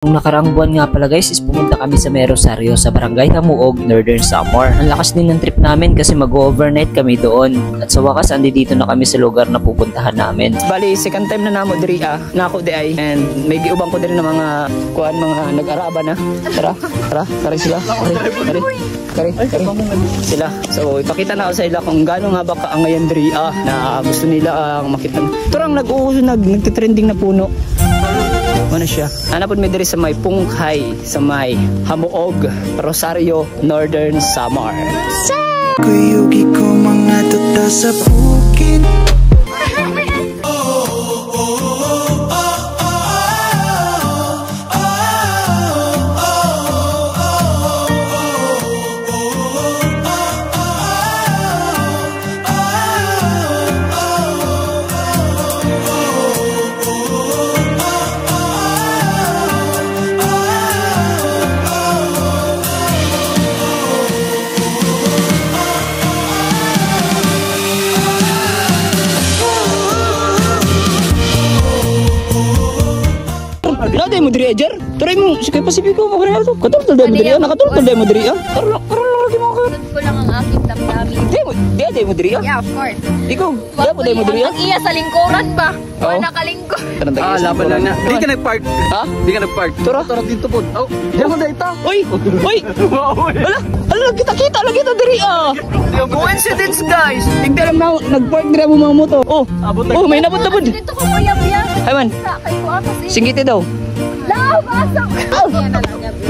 Nung nakaraang buwan nga pala guys is pumunta kami sa May Rosario sa Barangay Hamuog, Northern Samar. Ang lakas din ng trip namin kasi mag-overnight kami doon. At sa wakas andito na kami sa lugar na pupuntahan namin. Bali, second time na namo diri nako di ay. And may giubang ko din ng mga mga nag-araba na. Tara sila. Kari sila. So ipakita na ako sa ila kung gaano nga ba kaangayan diri na gusto nila makita. Turang nagtitrending na puno. Ano siya? Hanapon mi diri sa may Pungkay, sa may Hamuog, Rosario, Northern Samar. Kuyugi ko mga tuta sa bukid. Naday mo diri ajar. Turay mo sige Pasipiko mo gani ato. Katultol day mo diri. Nakatultol day mo diri. Karon lagi mo ka. Ko lang ang aking damdamin. Day mo diri. Yeah, of course. Ikaw, day mo diri. Ang iya sa lingkuran ba? O nakalingkod. Laban lang na. Di ka nag-park. Ha? Di ka nag-park. Tara dito po. Oh, di mo dito. Uy. Ala kita lagi ta diri Coincidence guys. Tigda lang na nag-park dira mo mga moto. Oh, may nabot. Dito ko kuya biya. Hay man. Kay ko kasi. Singiti daw. Lao, pasok.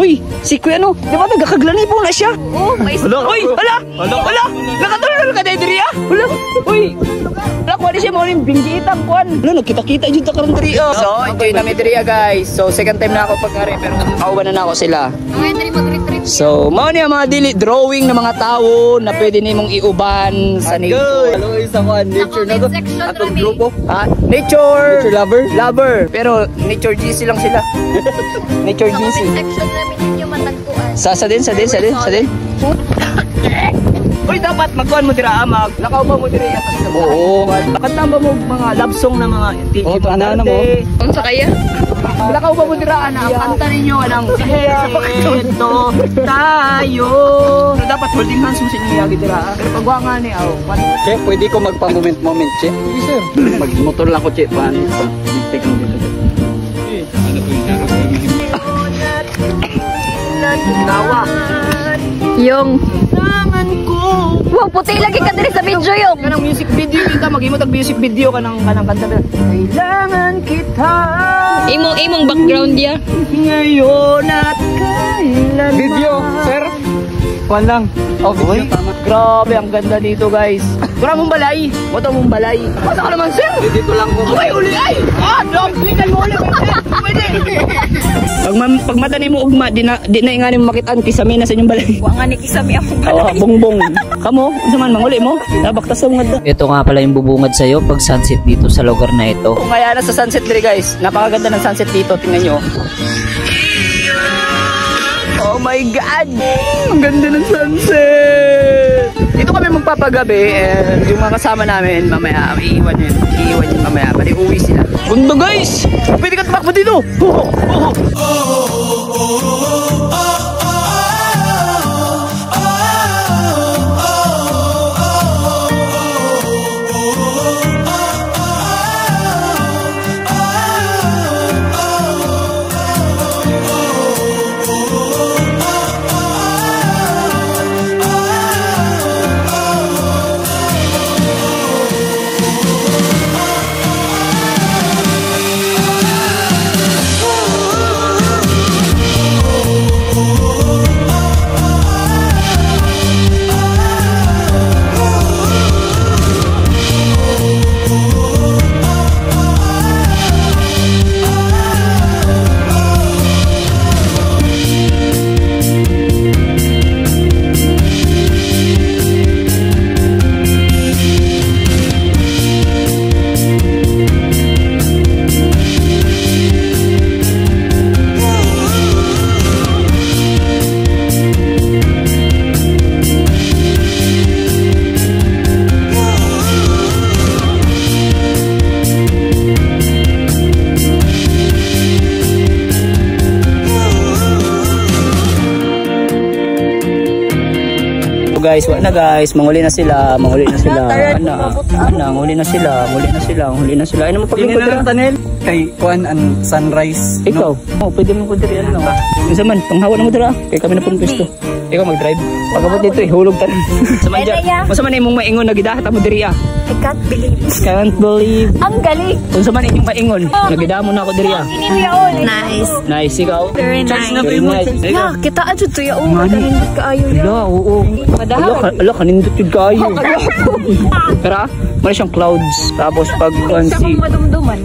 Uy, si Kuya no, di ba nagkakaglani po na siya? Oh, may Uy, wala, nakatulol ka diri Wala, uy, kuha siya mo rin binggitang kuhan. Wala, nagkita-kita dyan ta karon diri So, enjoy namin diri guys. So, second time na ako pagkari, pero kauban na ako sila. Ngayon diri mag-retreat. So, mao niya mga dili drawing ng mga tao na pwede nimong iuban sa nature. Hello, isa ko nature na to. Atong grupo. Nature lover. Pero nature GC lang sila. Nature GC. Section namin yun yung matagpuan. Sa din. Uy, dapat magkuhan mo dira maglakaw ba mo dira atas sa Oo. Kanta ba mo mga love song na mga Oh, ana mo. Unsa kaya? Lakaw ba mo dira ang kanta ninyo anang ito tayo. So, dapat holding hands mo sa inyo yagi dira. Pero pagwa nga ni Che, pwede ko magpa-moment. Che. Sige sir. Magmotor lang ko che pa. Take mo dito. Tawa. Yung Kailangan ko. wow, puti lagi ka diri sa video yung. Kanang music video kita maghimo tag music video kanang kanta. Kailangan kita. Imong background ya. Ngayon at kailanman. Video, sir. Kuan lang. Oh, video tama. Grabe, ang ganda dito guys. Kura mong balay. Boto mong balay. Basta ka naman sir. Dito lang ko. Ay, uli ay! Pingan mo ulit. Pwede. Pag mata ni mo ugma, di na ingani mo makitaan kisami na sa inyong balay. Wa nga ni kisami ako. Bongbong. Kamo, unsa man manguli mo? Nabaktas mo nga. Ito nga pala yung bubungad sa'yo pag sunset dito sa lugar na ito. Kung kaya na sa sunset diri guys. Napakaganda ng sunset dito, tingnan nyo. Oh my God! Ang ganda ng sunset! Dito kami magpapagabi and yung mga kasama namin mamaya iiwan yun mamaya bali uwi sila. Ganda guys! Pwede ka tumakbo dito! guys, wala na guys. Manghuli na sila. Manghuli na sila. Manghuli na sila. Ay naman paglingkod dira. Tanel kay kuan an sunrise. Ikaw, pwede mo ko diri ano lang. Unsa man, panghawa na mo dira. Kay kami na pong pwesto. Ikaw mag-drive. Pagabot dito hulog tan. Sama diyan. Unsa man imong maingon nagidahat mo diri ah? I can't believe. Can't believe. Ang galing. Unsa man inyong maingon? Nagidamo na ako diri ah. Nice. Nice ikaw. Very nice. Very nice. Yeah, kita aja tuh ya. Kanindot kaayo ya. Ala, oo. Ala, kanindot yun kayo. Pero ah, mali siyang clouds. Tapos pag Sa si... mga madumduman.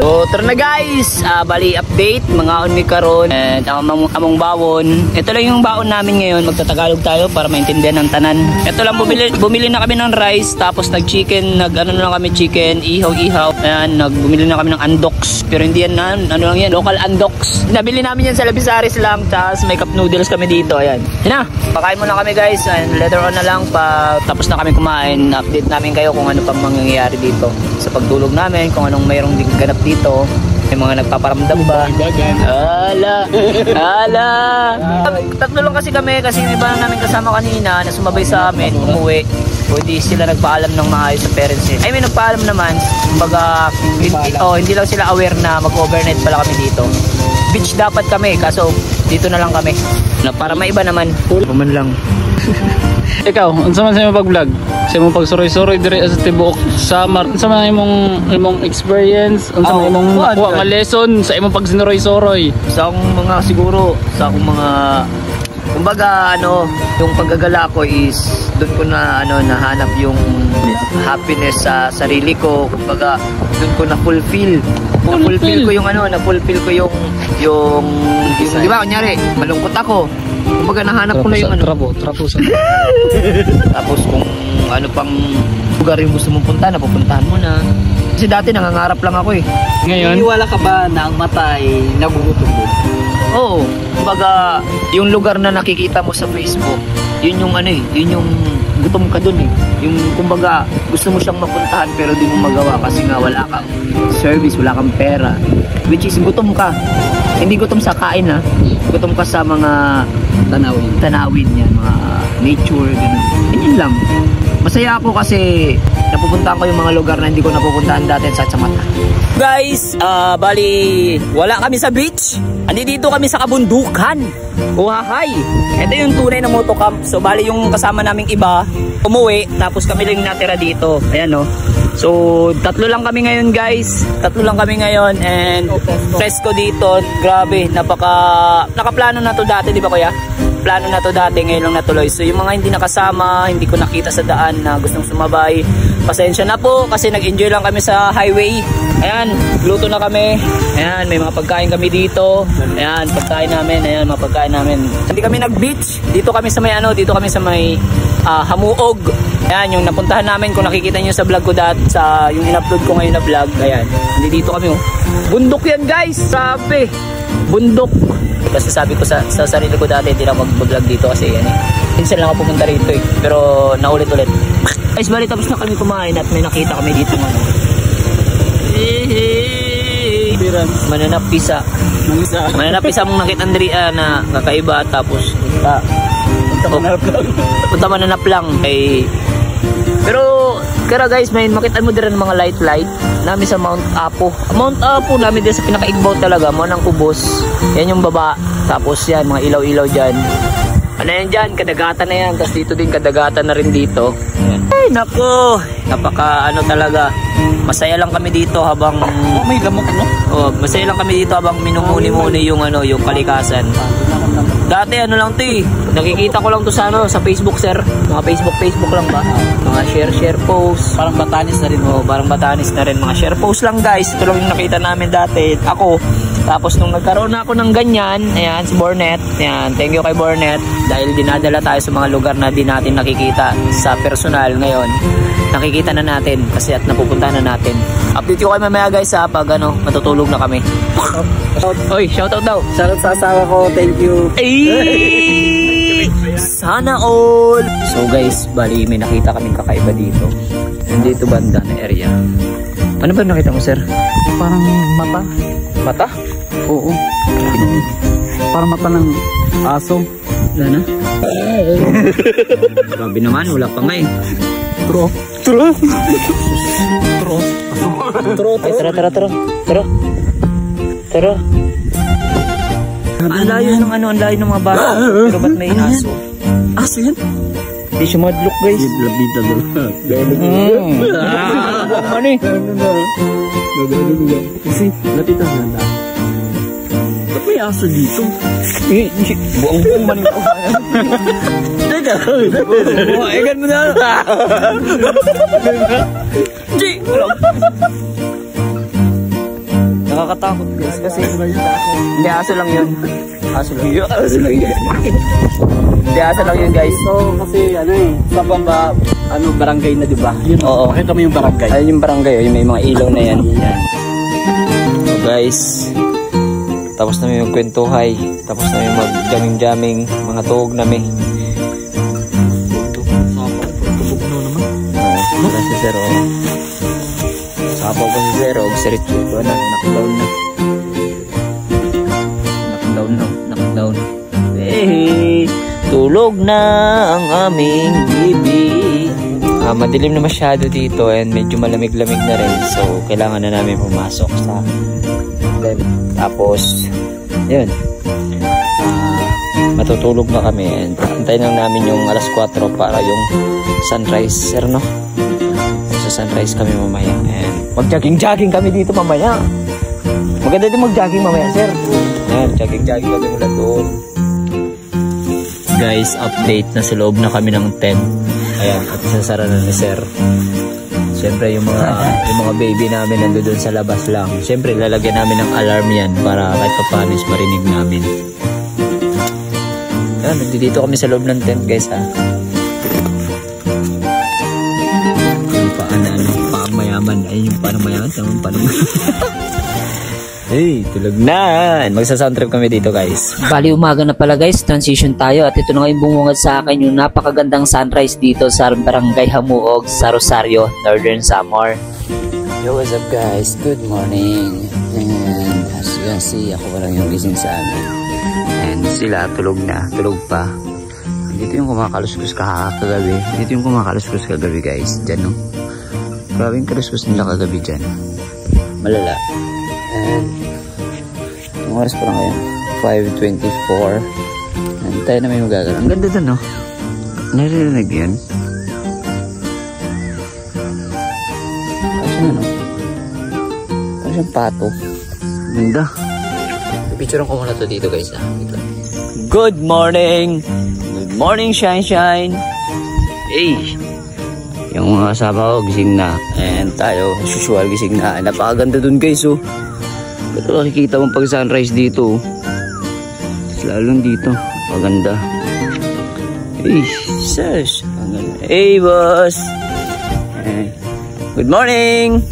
So, tara na guys. Bali update, mga unmi karon and among bawon. Ito lang yung baon namin ngayon. Magtatagalog tayo para maintindihan ng tanan. Ito lang bumili na kami ng rice, tapos nag-chicken, ano na lang kami chicken, ihaw. Ayan, bumili na kami ng andoks. Pero hindi yan ano lang yan, local andoks. Nabili namin yan sa Labisaris lang, tapos may cup noodles kami dito. Ayan. Yan na. Pakain muna kami guys and later on na lang tapos na kami kumain. Update namin kayo kung ano pang mangyayari dito sa pagtulog namin, kung anong mayroong ganap dito. May mga nagpaparamdam ba? Ala. Tatlo lang kasi kami kasi may iba namin kasama kanina na sumabay sa amin, umuwi. O hindi sila nagpaalam ng maayos sa parents eh. Ay may nagpaalam naman. Kumbaga, hindi lang sila aware na mag-overnight pala kami dito. Beach dapat kami, kaso dito na lang kami. Para may iba naman. Puman lang. Ikaw, unsa man sa imong pag-vlog? Sa imong pagsuroy-suroy diri sa tibuok summer. Unsa man imong experience? Unsa man imong nakuha nga lesson sa imong pagsinuroy-suroy? Sa akong mga siguro, sa akong mga kumbaga yung paggagala ko is doon ko na nahanap yung happiness sa sarili ko. Kumbaga doon ko na-fulfill ko yung na-fulfill ko yung di ba kunyari malungkot ako. Kumbaga nahanap ko na yung trapo sa tapos kung ano pang lugar yung gusto mong punta, napupuntahan mo na. Kasi dati nangangarap lang ako eh. Ngayon, wala ka ba na ang mata ay nagugutom mo? Oo. Kumbaga, yung lugar na nakikita mo sa Facebook, yun yung yun yung gutom ka dun eh. Yung kumbaga, gusto mo siyang mapuntahan pero di mo magawa kasi nga wala kang service, wala kang pera. Which is gutom ka. Hindi gutom sa kain ha. Gutom ka sa mga tanawin yan, mga nature, ganun. Yun lang. Masaya ako kasi napupuntahan ko yung mga lugar na hindi ko napupuntahan dati sa mata. Guys, bali wala kami sa beach. Andito kami sa kabundukan. Uhahay. Ito yung tunay na motocamp. So bali yung kasama naming iba umuwi, tapos kami lang natira dito. Ayan no. So tatlo lang kami ngayon guys. And fresco dito. Grabe, nakaplano na to dati, di ba kuya? Plano na to dati, ngayon lang natuloy. So yung mga hindi nakasama, hindi ko nakita sa daan na gustong sumabay, pasensya na po kasi nag-enjoy lang kami sa highway. Ayan, luto na kami. Ayan, may mga pagkain kami dito. Ayan, pagkain namin. Ayan, mga pagkain namin. Hindi kami nag-beach. Dito kami sa may Hamuog. Ayan, yung napuntahan namin, kung nakikita nyo sa vlog ko sa yung in-upload ko ngayon na vlog. Ayan, hindi dito kami. Bundok yan guys, sabi. Bundok. Kasi sabi ko sa sarili ko dati, hindi na mag-vlog dito kasi yan eh. Minsan lang ako pumunta rito eh. Pero naulit-ulit. Guys, bali tapos na kami kumain at may nakita kami dito mananapisa mong nakita Andrea na kakaiba. Tapos punta mananap lang kay. Pero guys, may makita mo din mga light namin sa Mount Apo namin din sa pinakaigbaw talaga mo ng Ubos. Yan yung baba, tapos yan mga ilaw dyan. Ano yan dyan, kadagatan na yan. Tapos dito din kadagatan na rin dito. Ay nako, napaka talaga. Masaya lang kami dito habang may lamok masaya lang kami dito habang minumuni-muni yung yung kalikasan. Dati lang to eh. Nakikita ko lang to sa Facebook sir. Mga Facebook lang ba? Mga share post. Parang Batanes na rin. Parang Batanes na rin. Mga share post lang guys. Ito lang yung nakita namin dati. Ako. Tapos nung nagkaroon na ako ng ganyan, ayan si Bornet. Ayan, thank you kay Bornet. Dahil dinadala tayo sa mga lugar na di natin nakikita sa personal ngayon. Nakikita na natin kasi at napupuntahan na natin. Update ko kayo mamaya guys pag matutulog na kami. Oy, shoutout daw. Shoutout sa asawa ko, thank you. Sana all. So guys, bali may nakita kaming kakaiba dito. Dito banda na area. Ano ba nakita mo sir? Parang mata. Mata? Oo. Parang mata ng aso. Wala na. Grabe naman, wala pa nga eh. Tro. Ay, tara. Ang layo ng ano, ang layo ng mga bata. Pero ba't may aso? Aso yan? Hindi siya madlock, guys. Ano eh? Kasi, natita na. Ba't may aso dito? Buong maning ko. Teka. Egan mo na. Nakakatakot guys kasi hindi, aso lang yun. Hindi, aso lang yun guys. So, kasi ano eh, sa bamba, barangay na diba? Oo. Pakita mo yung barangay. Ayun yung barangay, yung may mga ilaw na yan. So guys, tapos na may magkwentuhay, tapos na may mag-jamming-jamming, mga tuhog na may. Wala si Sir, oh. Sapaw pa si Sir, oh. Sirit ko na, knockdown. Hey, tulog na ang aming bibi. Madilim na masyado dito and medyo malamig-lamig na rin. So, kailangan na namin pumasok sa tapos, yun. Matutulog na kami and antayin lang namin yung alas 4 para yung sunrise, sir, no? Sa sunrise kami mamaya and mag-jogging kami dito mamaya. Maganda din mag-jogging mamaya, sir. Ayan, jogging kami mula doon. Guys, update na sa loob na kami ng tent. Ayan, at sasara na ni sir. Siyempre yung mga baby namin nandoon sa labas lang. Siyempre lalagyan namin ng alarm yan para kahit pa paano is marinig namin. Ayan, nandito kami sa loob ng tent, guys, ha. Yung paang mayaman. Ayun yung paang mayaman. Paang hey, tulog na. Magsa-sound trip kami dito, guys. Bali umaga na pala guys, transition tayo at ito na nga yung bumungad sa akin yung napakagandang sunrise dito sa Barangay Hamuog sa Rosario, Northern Samar. Yo, what's up guys? Good morning. And as you can see, ako walang yung gising sa amin. And sila tulog pa. Dito yung kumakaluskus kagabi. Dito yung kumakaluskus kagabi, guys. Diyan, no? Grabe yung kaluskus nila kagabi dyan. Malala. And ang oras pa lang ngayon 5:24 and tayo na may magagala. Ang ganda doon, no? Narinig yan. Parang ano? Parang siyang pato. Ganda. Picturean ko muna to dito, guys, ha? Good morning! Good morning, Shine! Hey! Yung mga kasama ko gising na and tayo as usual gising na. Napakaganda dun, guys, oh. Ito makikita mong pag sunrise dito. Lalong dito. Maganda. Hey, sus. Hey, boss. Good morning.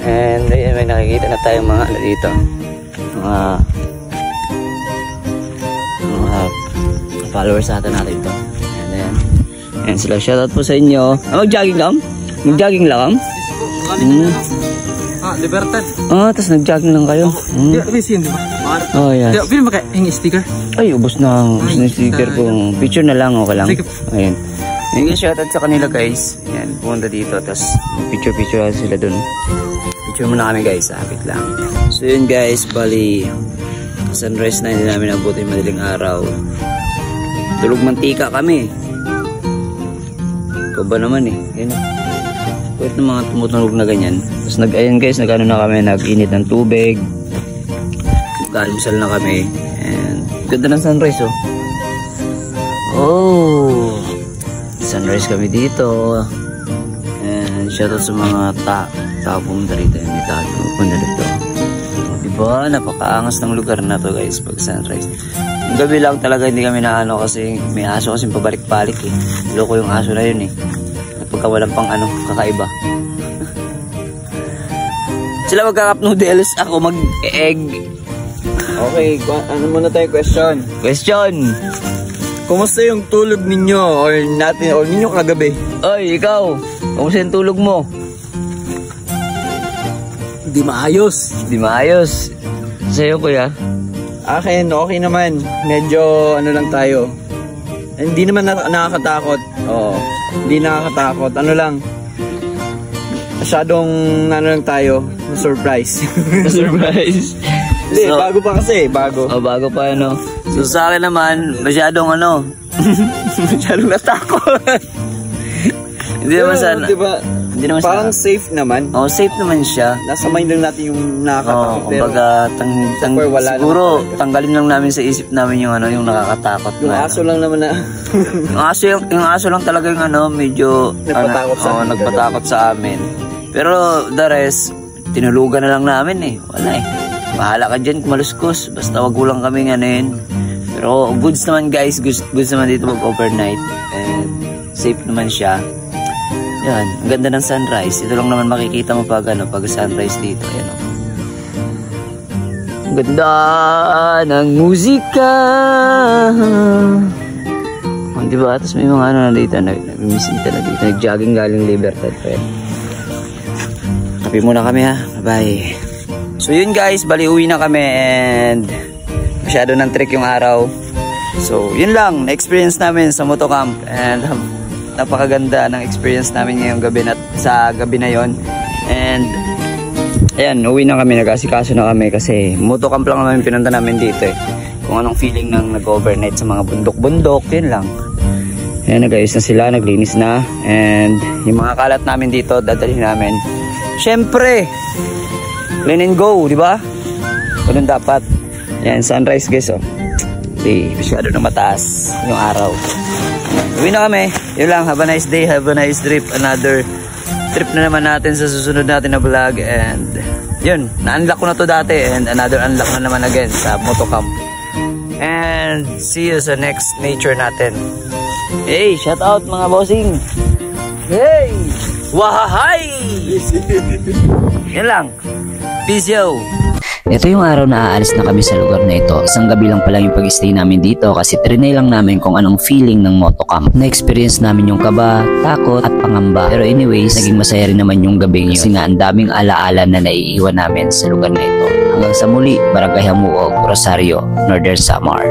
And ayan, may nakikita na tayong mga ano dito. Mga followers natin ito. Ayan. Ayan sila. Shoutout po sa inyo. Mag-jogging lang? Mag-jogging lang? Libertad. Tapos nag-jogging lang kayo. Di ba? Oh, yes. Di, pili makahingi sticker. Ay, ubos na yung sticker ko. Picture na lang, okay lang. Ayan. Yung shoutout sa kanila, guys. Ayan, pumunta dito. Tapos picture sila dun. Picture muna kami, guys. Hapit lang. So yun, guys. Bali, sunrise na, hindi namin nabutin madaling araw. Tulog mantika kami. Ikaw ba naman eh. Ayan. Kahit ng mga tumutunog na ganyan. Tapos ayun, guys, nag-ano na kami, nag-init ng tubig. Nag-almusal na kami. And ganda ng sunrise, oh. Oh, sunrise kami dito. And shoutout sa mga tao pumunta rito. May tao pumunta rito. Diba? Napakaangas ng lugar na to, guys, pag sunrise. Yung gabi lang talaga hindi kami naano kasi may aso kasi pabalik-balik eh. Loko yung aso na yun eh. Pagka walang pang ano, kakaiba. Sila magka-cup noodles, ako mag-egg. Okay, ano muna tayo question? Kumusta yung tulog ninyo or ninyo kagabi? Oy, ikaw, kumusta yung tulog mo? Di maayos. Sa'yo, kuya? Akin, okay naman. Medyo ano lang tayo. Hindi naman nakakatakot. Oo. Hindi nakakatakot. Ano lang. Masyadong ano lang tayo. Surprise. Surprise. Hindi, bago pa kasi. Bago. Bago pa ano. So sa akin naman, masyadong Masyadong natakot. hindi naman sana. Diba? Hindi naman Parang sana. safe naman. Oh, safe naman siya. Nasa mind lang natin yung nakakatakot. Kumbaga, siguro, tanggalin lang namin sa isip namin yung yung nakakatakot Yung na. aso lang naman na. yung aso lang talaga yung medyo nagpatakot sa amin. Pero the rest, tinulugan na lang namin eh. Wala eh. Bahala ka dyan kumaluskos. Basta wag lang kami Pero goods naman guys. Goods naman dito mag-overnight. And safe naman siya. Yan. Ang ganda ng sunrise. Ito lang naman makikita mo pag sunrise dito. Ayan o. Ang ganda ng musika. Diba? Tapos may mga na dito. Nag-misita na dito. Nag-jogging galing Libertad. Kape muna kami ha. Bye. So yun guys, bali uwi na kami and masyado ng trick yung araw. So yun lang, na-experience namin sa motocamp and napakaganda ng experience namin ngayong gabi sa gabi na yon. And ayan, uwi na kami, nag-asikaso na kami kasi motocamp lang naman pinunta namin dito eh. Kung anong feeling ng nag-overnight sa mga bundok-bundok, yun lang. Ayan, nag-ayos na sila, naglinis na and yung mga kalat namin dito, dadalhin namin. Syempre, clean and go, di ba? Ganun dapat. Yan, sunrise guys, oh. Masyado na mataas yung araw. Uwi na kami. Yun lang, have a nice day, have a nice trip. Another trip na naman natin sa susunod natin na vlog. And yun, na-unlock ko na to dati and another unlock na naman again sa motocamp. And see you sa next nature natin. Hey, shout out mga bossing. Hey! Wahahay! Yan lang. Peace yo! Ito yung araw na aalis na kami sa lugar na ito. Isang gabi lang pala yung pag-stay namin dito kasi trinay lang namin kung anong feeling ng motocamp. Na-experience namin yung kaba, takot at pangamba. Pero anyways, naging masaya rin naman yung gabi yun kasi nga ang daming alaala na naiiwan namin sa lugar na ito. Hanggang sa muli, Barangay Hamuog, Rosario, Northern Samar.